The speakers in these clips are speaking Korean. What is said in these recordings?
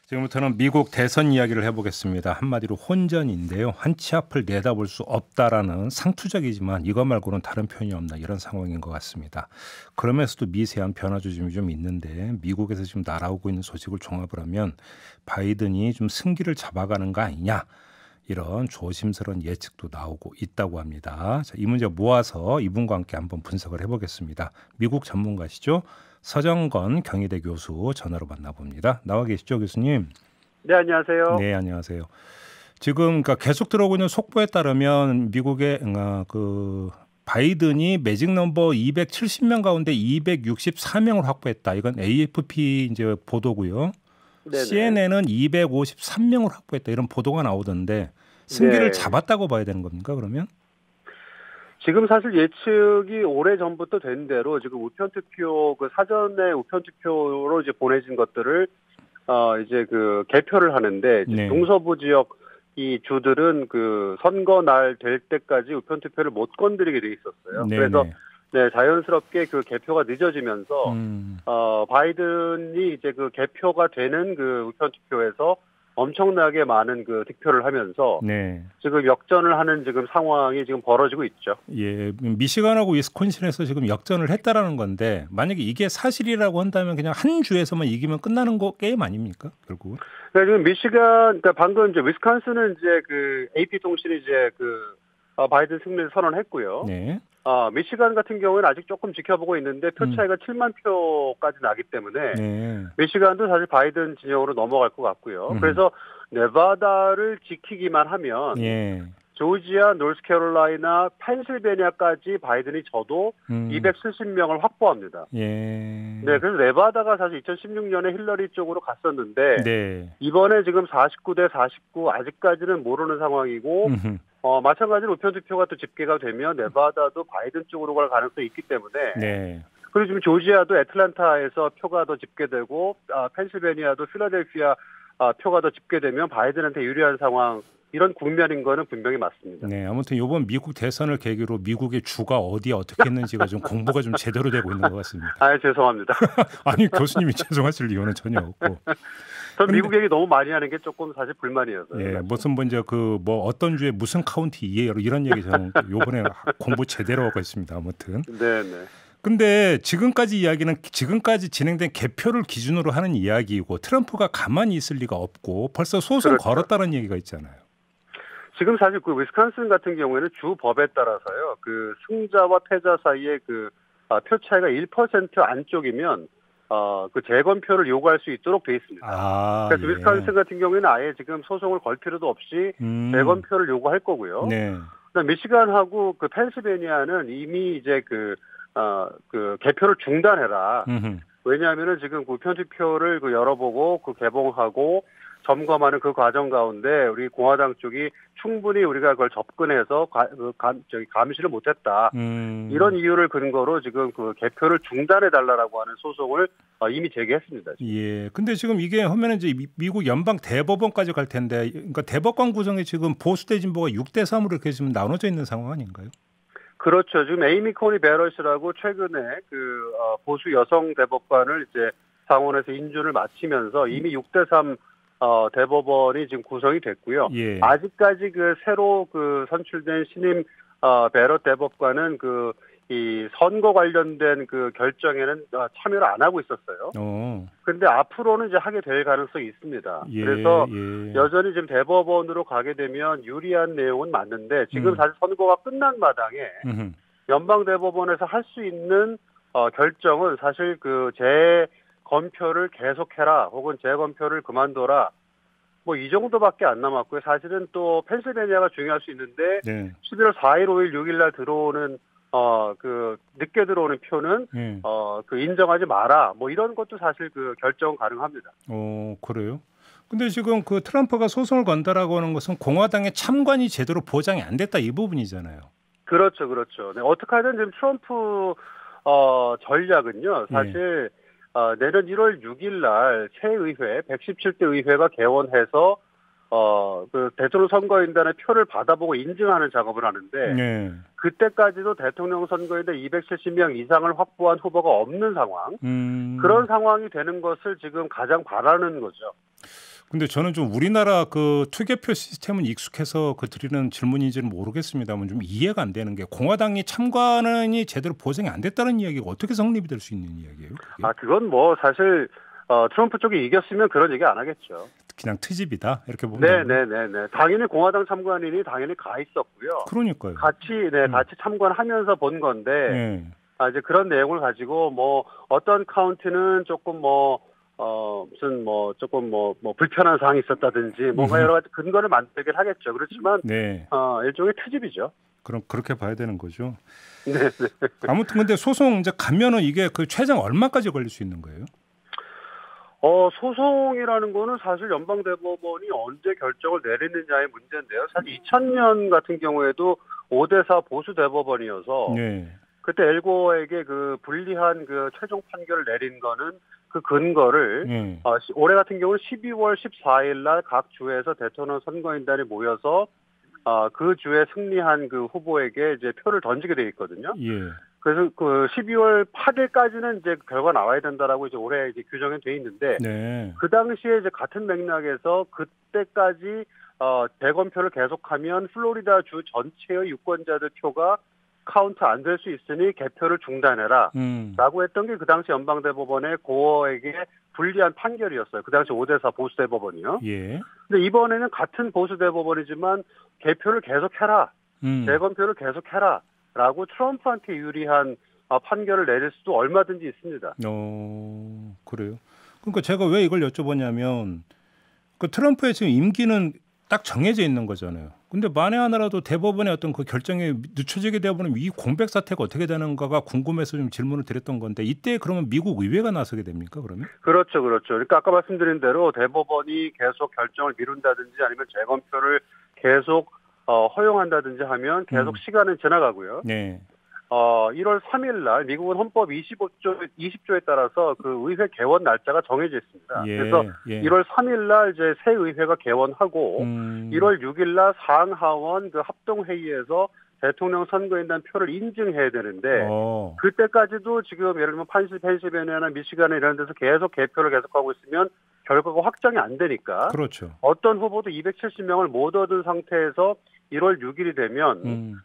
지금부터는 미국 대선 이야기를 해보겠습니다. 한마디로 혼전인데요. 한 치 앞을 내다볼 수 없다라는 상투적이지만 이것 말고는 다른 표현이 없나 이런 상황인 것 같습니다. 그러면서도 미세한 변화 조짐이 좀 있는데 미국에서 지금 날아오고 있는 소식을 종합을 하면 바이든이 좀 승기를 잡아가는 거 아니냐 이런 조심스러운 예측도 나오고 있다고 합니다. 자, 이 문제 모아서 이분과 함께 한번 분석을 해보겠습니다. 미국 전문가시죠? 서정건 경희대 교수 전화로 만나봅니다. 나와 계시죠, 교수님? 네, 안녕하세요. 네, 안녕하세요. 지금 그러니까 계속 들어오고 있는 속보에 따르면 미국의 바이든이 매직 넘버 270명 가운데 264명을 확보했다. 이건 AFP 이제 보도고요. 네네. CNN은 253명을 확보했다. 이런 보도가 나오던데 승기를 잡았다고 봐야 되는 겁니까? 그러면? 지금 사실 예측이 오래 전부터 된 대로 지금 우편투표 사전에 우편투표로 이제 보내진 것들을 이제 개표를 하는데 네. 동서부 지역 이 주들은 선거 날 될 때까지 우편투표를 못 건드리게 돼 있었어요. 네네. 그래서 자연스럽게 개표가 늦어지면서 바이든이 이제 개표가 되는 우편투표에서 엄청나게 많은 득표를 하면서 지금 역전을 하는 지금 상황이 지금 벌어지고 있죠. 예, 미시간하고 위스콘신에서 지금 역전을 했다라는 건데 만약에 이게 사실이라고 한다면 그냥 한 주에서만 이기면 끝나는 게임 아닙니까? 결국은? 네, 지금 미시간, 방금 이제 위스콘신은 이제 AP 통신이 이제 바이든 승리를 선언했고요. 네. 미시간 같은 경우에는 아직 조금 지켜보고 있는데 표 차이가 7만 표까지 나기 때문에 미시간도 사실 바이든 진영으로 넘어갈 것 같고요. 그래서 네바다를 지키기만 하면 조지아, 노스캐롤라이나, 펜실베니아까지 바이든이 져도 270명을 확보합니다. 네, 그래서 네바다가 사실 2016년에 힐러리 쪽으로 갔었는데 이번에 지금 49대 49 아직까지는 모르는 상황이고 마찬가지로 우편투표가 또 집계가 되면 네바다도 바이든 쪽으로 갈 가능성이 있기 때문에 그리고 지금 조지아도 애틀랜타에서 표가 더 집계되고 펜실베니아도 필라델피아 표가 더 집계되면 바이든한테 유리한 상황 이런 국면인 거는 분명히 맞습니다. 네, 아무튼 이번 미국 대선을 계기로 미국의 주가 어디에 어떻게 했는지가 좀 공부가 좀 제대로 되고 있는 것 같습니다. 죄송합니다. 아니 교수님이 죄송하실 이유는 전혀 없고. 전 미국 얘기 너무 많이 하는 게 조금 사실 불만이어서요. 예, 무슨 이제 어떤 주에 무슨 카운티 이런 얘기 저는 요번에 공부 제대로 하고 있습니다. 아무튼. 네네. 근데 지금까지 진행된 개표를 기준으로 하는 이야기이고 트럼프가 가만히 있을 리가 없고 벌써 소송 걸었다는 얘기가 있잖아요. 지금 사실 위스콘신 같은 경우에는 주 법에 따라서요. 승자와 패자 사이에 표 차이가 1% 안쪽이면 재검표를 요구할 수 있도록 돼 있습니다. 그래서 위스콘신 같은 경우에는 아예 지금 소송을 걸 필요도 없이 재검표를 요구할 거고요. 그다음 미시간하고 펜실베니아는 이미 이제 개표를 중단해라. 왜냐하면은 지금 우편투표를 열어보고 개봉하고 점검하는 그 과정 가운데 우리 공화당 쪽이 충분히 우리가 그걸 접근해서 감시를 못했다. 이런 이유를 근거로 지금 개표를 중단해달라고 하는 소송을 이미 제기했습니다. 지금. 예. 근데 지금 이게 하면은 이제 미국 연방 대법원까지 갈 텐데, 그러니까 대법관 구성이 지금 보수 대 진보가 6대 3으로 이렇게 지금 나눠져 있는 상황 아닌가요? 그렇죠. 지금 에이미 코니 베러시라고 최근에 보수 여성 대법관을 이제 상원에서 인준을 마치면서 이미 6대 3 대법원이 지금 구성이 됐고요. 아직까지 새로 선출된 신임 베럿 대법관은 이 선거 관련된 결정에는 참여를 안 하고 있었어요. 그런데 앞으로는 이제 하게 될 가능성이 있습니다. 그래서 여전히 지금 대법원으로 가게 되면 유리한 내용은 맞는데 지금 사실 선거가 끝난 마당에 연방 대법원에서 할 수 있는 결정은 사실 재검표를 계속해라 혹은 재검표를 그만둬라. 이 정도밖에 안 남았고요. 사실은 또 펜실베니아가 중요할 수 있는데 11월 4일, 5일, 6일 날 들어오는 늦게 들어오는 표는 인정하지 마라. 이런 것도 사실 결정 가능합니다. 그래요? 근데 지금 트럼프가 소송을 건다라고 하는 것은 공화당의 참관이 제대로 보장이 안 됐다 이 부분이잖아요. 그렇죠. 네, 어떻게 하든 지금 트럼프 전략은요. 사실 내년 1월 6일 날 새 의회 117대 의회가 개원해서 대통령 선거인단의 표를 받아보고 인증하는 작업을 하는데 그때까지도 대통령 선거인단 270명 이상을 확보한 후보가 없는 상황 그런 상황이 되는 것을 지금 가장 바라는 거죠. 근데 저는 좀 우리나라 그 투개표 시스템은 익숙해서 그 드리는 질문인지는 모르겠습니다만 좀 이해가 안 되는 게 공화당이 참관이 제대로 보장이 안 됐다는 이야기가 어떻게 성립이 될 수 있는 이야기예요? 그게? 그건 뭐 사실 트럼프 쪽이 이겼으면 그런 얘기 안 하겠죠. 그냥 트집이다 이렇게 보면. 네네네네. 당연히 공화당 참관인이 당연히 가 있었고요. 그러니까요. 같이 참관하면서 본 건데 네. 이제 그런 내용을 가지고 뭐 어떤 카운티는 조금 조금 불편한 사항이 있었다든지 뭔가 여러 가지 근거를 만들긴 하겠죠. 그렇지만 네. 일종의 트집이죠. 그럼 그렇게 봐야 되는 거죠. 네. 아무튼 근데 소송 이제 가면은 이게 그 최장 얼마까지 걸릴 수 있는 거예요? 소송이라는 거는 사실 연방대법원이 언제 결정을 내리느냐의 문제인데요. 사실 2000년 같은 경우에도 5대4 보수 대법원이어서 네. 그때 엘고어에게 그 불리한 그 최종 판결을 내린 거는 그 근거를 올해 같은 경우는 12월 14일 날 각 주에서 대통령 선거인단이 모여서 그 주에 승리한 그 후보에게 이제 표를 던지게 돼 있거든요. 예. 그래서 그 12월 8일까지는 이제 결과 나와야 된다라고 이제 올해 이제 규정이 돼 있는데 네. 그 당시에 이제 같은 맥락에서 그때까지 재검표를 계속하면 플로리다 주 전체의 유권자들 표가 카운트 안 될 수 있으니 개표를 중단해라 라고 했던 게 그 당시 연방대법원의 고어에게 불리한 판결이었어요. 그 당시 5대4 보수대법원이요. 예. 근데 이번에는 같은 보수대법원이지만 개표를 계속해라. 재검표를 계속해라. 라고 트럼프한테 유리한 판결을 내릴 수도 얼마든지 있습니다. 그래요. 그러니까 제가 왜 이걸 여쭤보냐면 그 트럼프의 지금 임기는 딱 정해져 있는 거잖아요. 근데 만에 하나라도 대법원의 어떤 그 결정이 늦춰지게 되어버리면 이 공백 사태가 어떻게 되는가가 궁금해서 좀 질문을 드렸던 건데 이때 그러면 미국 의회가 나서게 됩니까 그러면? 그렇죠. 그러니까 아까 말씀드린 대로 대법원이 계속 결정을 미룬다든지 아니면 재검표를 계속 허용한다든지 하면 계속 시간은 지나가고요. 네. 1월 3일 날 미국은 헌법 20조에 따라서 그 의회 개원 날짜가 정해져 있습니다. 그래서 1월 3일 날 이제 새 의회가 개원하고 1월 6일 날 상하원 그 합동 회의에서 대통령 선거인단 표를 인증해야 되는데 그때까지도 지금 예를 들면 펜실베니아나 미시간에 이런 데서 계속 개표를 계속하고 있으면 결과가 확정이 안 되니까 그렇죠. 어떤 후보도 270명을 못 얻은 상태에서 1월 6일이 되면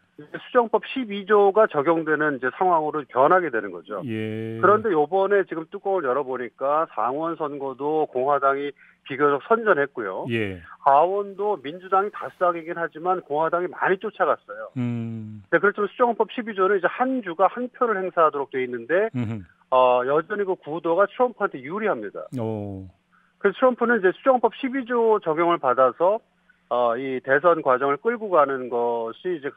수정법 12조가 적용되는 이제 상황으로 변하게 되는 거죠. 예. 그런데 이번에 지금 뚜껑을 열어보니까 상원 선거도 공화당이 비교적 선전했고요. 예. 하원도 민주당이 다수당이긴 하지만 공화당이 많이 쫓아갔어요. 네, 그렇지만 수정법 12조는 이제 한 주가 한 표를 행사하도록 돼 있는데 여전히 그 구도가 트럼프한테 유리합니다. 그래서 트럼프는 이제 수정법 12조 적용을 받아서 이 대선 과정을 끌고 가는 것이 이제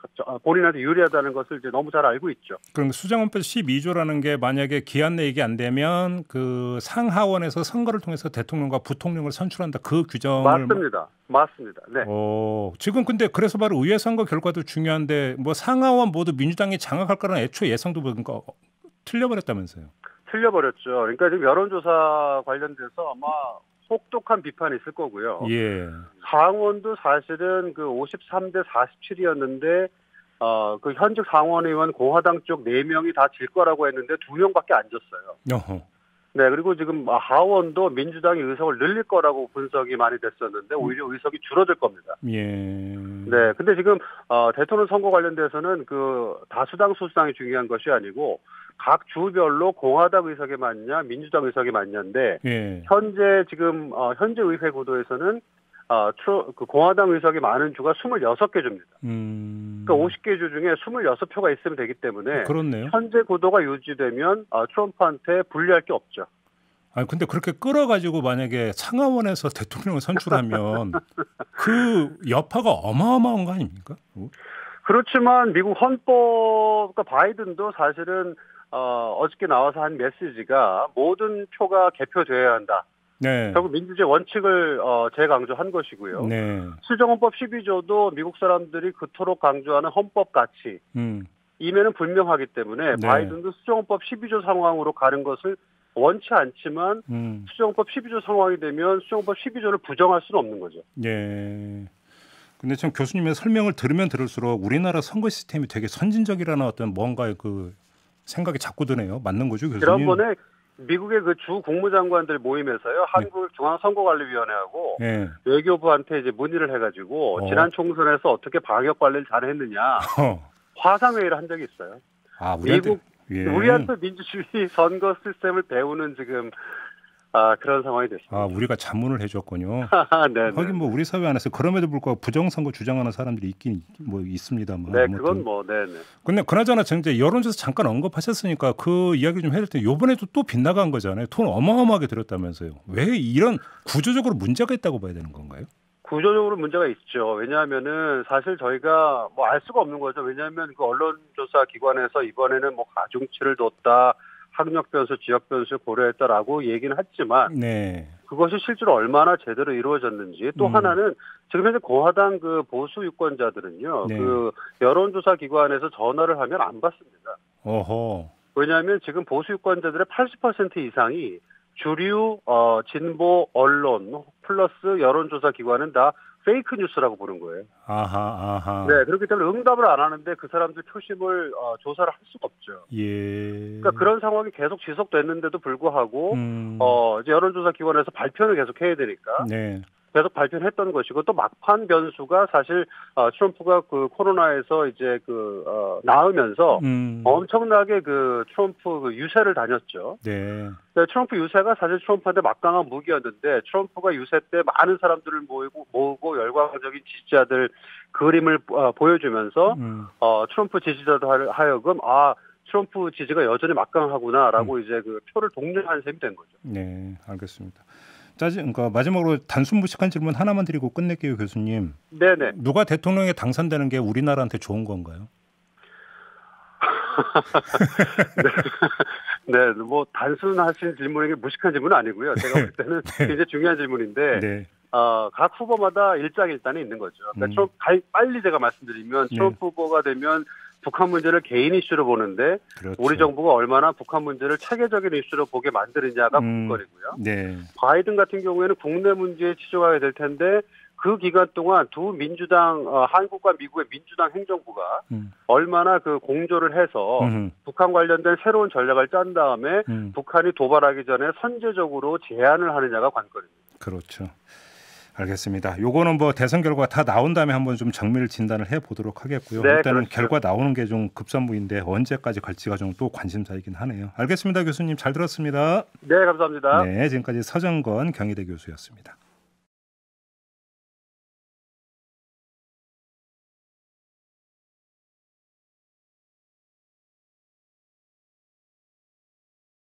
본인한테 유리하다는 것을 이제 너무 잘 알고 있죠. 그럼 수정헌법 12조라는 게 만약에 기한 내에 이게 안 되면 그 상하원에서 선거를 통해서 대통령과 부통령을 선출한다 그 규정을 맞습니다. 네. 지금 근데 그래서 바로 의회 선거 결과도 중요한데 뭐 상하원 모두 민주당이 장악할 거라는 애초 예상도 그러니까 틀려버렸다면서요. 틀려버렸죠. 그러니까 지금 여론조사 관련돼서 아마 혹독한 비판이 있을 거고요. 예. 상원도 사실은 그 53대 47이었는데 그 현직 상원의원 공화당 쪽 4명이 다 질 거라고 했는데 2명밖에 안 졌어요. 네, 그리고 지금 하원도 민주당이 의석을 늘릴 거라고 분석이 많이 됐었는데 오히려 의석이 줄어들 겁니다. 예. 네, 근데 지금 대통령 선거 관련돼서는 그 다수당 소수당이 중요한 것이 아니고 각 주별로 공화당 의석이 많냐, 민주당 의석이 많냐인데 현재 지금 현재 의회 구도에서는 그 공화당 의석이 많은 주가 26개 주입니다. 그러니까 50개 주 중에 26표가 있으면 되기 때문에 그렇네요. 현재 구도가 유지되면 트럼프한테 불리할 게 없죠. 아니 근데 그렇게 끌어가지고 만약에 상하원에서 대통령을 선출하면 그 여파가 어마어마한 거 아닙니까? 그렇지만 미국 헌법, 그러니까 바이든도 사실은 어저께 나와서 한 메시지가 모든 표가 개표되어야 한다. 네. 결국 민주주의 원칙을 재강조한 것이고요. 네. 수정헌법 12조도 미국 사람들이 그토록 강조하는 헌법 가치 임에는 분명하기 때문에 바이든도 수정헌법 12조 상황으로 가는 것을 원치 않지만 수정헌법 12조 상황이 되면 수정헌법 12조를 부정할 수는 없는 거죠. 네. 근데 참 교수님의 설명을 들으면 들을수록 우리나라 선거 시스템이 되게 선진적이라는 어떤 뭔가의 그 생각이 자꾸 드네요. 맞는 거죠, 교수님? 지난번에 미국의 그 주 국무장관들 모임에서요. 한국 중앙선거관리위원회하고 네. 외교부한테 이제 문의를 해가지고 지난 총선에서 어떻게 방역 관리를 잘했느냐 화상회의를 한 적이 있어요. 아, 우리한테 민주주의 선거 시스템을 배우는 지금 그런 상황이 됐습니다. 아, 우리가 자문을 해줬군요. 네. 하긴 뭐 우리 사회 안에서 그럼에도 불구하고 부정선거 주장하는 사람들이 있긴 뭐 있습니다만. 네, 그건 뭐, 네네. 근데 그나저나 이제 여론조사 잠깐 언급하셨으니까 그 이야기 좀 해야 될 때 이번에도 또 빗나간 거잖아요. 돈 어마어마하게 들였다면서요. 왜 이런 구조적으로 문제가 있다고 봐야 되는 건가요? 구조적으로 문제가 있죠. 왜냐하면은 사실 저희가 뭐 알 수가 없는 거죠. 왜냐하면 그 언론조사 기관에서 이번에는 뭐 가중치를 뒀다. 학력 변수, 지역 변수를 고려했다라고 얘기는 했지만 네. 그것이 실제로 얼마나 제대로 이루어졌는지 또 하나는 지금 현재 공화당 그 보수 유권자들은요. 네. 그 여론조사 기관에서 전화를 하면 안 받습니다. 어허. 왜냐하면 지금 보수 유권자들의 80% 이상이 주류 진보 언론 플러스 여론조사 기관은 다 페이크 뉴스라고 보는 거예요. 아하. 네, 그렇기 때문에 응답을 안 하는데 그 사람들 표심을 조사를 할 수가 없죠. 예. 그러니까 그런 상황이 계속 지속됐는데도 불구하고 이제 여론조사 기관에서 발표를 계속 해야 되니까 네. 계속 발표를 했던 것이고 또 막판 변수가 사실 트럼프가 그 코로나에서 이제 나으면서 엄청나게 그 트럼프 그 유세를 다녔죠. 네. 트럼프 유세가 사실 트럼프한테 막강한 무기였는데 트럼프가 유세 때 많은 사람들을 모으고 열광적인 지지자들 그림을 보여주면서 트럼프 지지자들 하여금 트럼프 지지가 여전히 막강하구나라고 이제 그 표를 독려한 셈이 된 거죠. 네, 알겠습니다. 그러니까 마지막으로 단순 무식한 질문 하나만 드리고 끝낼게요, 교수님. 네네. 누가 대통령에 당선되는 게 우리나라한테 좋은 건가요? 네, 뭐 단순하신 질문이 무식한 질문은 아니고요. 제가 볼 때는 굉장히 중요한 질문인데 네. 각 후보마다 일장일단이 있는 거죠. 그러니까 빨리 제가 말씀드리면 트럼프 후보가 되면 북한 문제를 개인 이슈로 보는데 그렇죠. 우리 정부가 얼마나 북한 문제를 체계적인 이슈로 보게 만드느냐가 관건이고요. 네. 바이든 같은 경우에는 국내 문제에 치중하게 될 텐데 그 기간 동안 두 민주당 한국과 미국의 민주당 행정부가 얼마나 그 공조를 해서 북한 관련된 새로운 전략을 짠 다음에 북한이 도발하기 전에 선제적으로 제안을 하느냐가 관건입니다. 그렇죠. 알겠습니다. 요거는 뭐 대선 결과 다 나온 다음에 한번 좀 정밀 진단을 해보도록 하겠고요. 네, 일단은 그렇죠. 결과 나오는 게 좀 급선무인데 언제까지 갈지가 좀 또 관심사이긴 하네요. 알겠습니다. 교수님 잘 들었습니다. 네, 감사합니다. 네, 지금까지 서정건 경희대 교수였습니다.